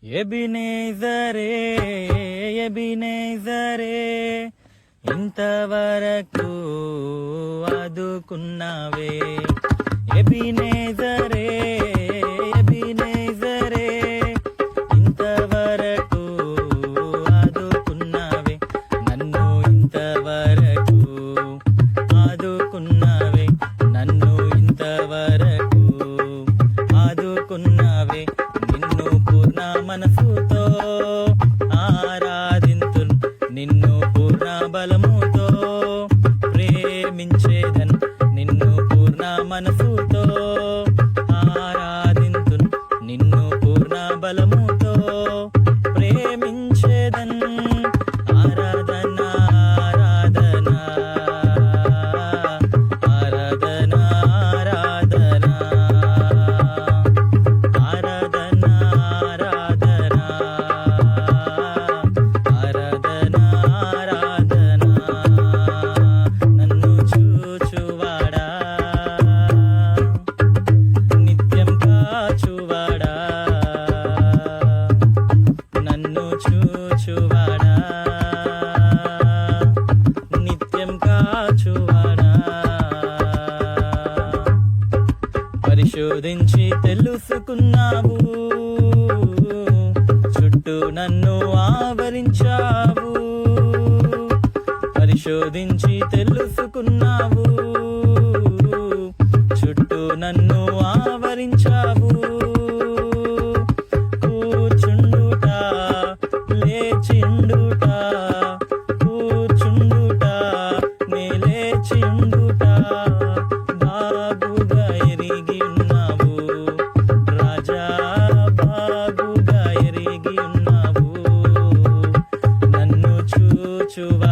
ఎబినేజరే ఎబినేజరే ఇంతవరకు ఆదుకున్నావే. ఎబినేజరే ఎబినేజరే ఇంతవరకు ఆదుకున్నావే. నన్ను ఇంతవరకు ఆదుకున్నావే. నన్ను ఇంతవరకు ఆదుకున్నావే. నిన్ను పూర్ణ మనసుతో ఆరాధింతున్, నిన్ను పూర్ణ బలముతో ప్రేమించేదన్. నిన్ను పూర్ణ మనసుతో ఆరాధింతున్, నిన్ను పూర్ణ బలముతో ప్రేమించేదన్. ఆరాధన ఆరాధన ఆరాధన ఆరాధన ఆరాధన ఆరాధన ఆరాధన. నన్ను చూచువాడా, నిత్యం కాచువాడా, నన్ను చూచువాడా, నిత్యం కాచువాడా. పరిశోధించి తెలుసుకున్నావు, చుట్టూ నన్ను ఆవరించావు. పరిశోధించి తెలుసుకున్నావు, చుట్టూ నన్ను ఆవరించావు. కూర్చుండుట లేచిండుట, కూర్చుండుట నే లేచిండుట బాగుగా ఎరిగి ఉన్నావు రాజా, బాగుగా ఎరిగి ఉన్నావు. నన్ను చూచువా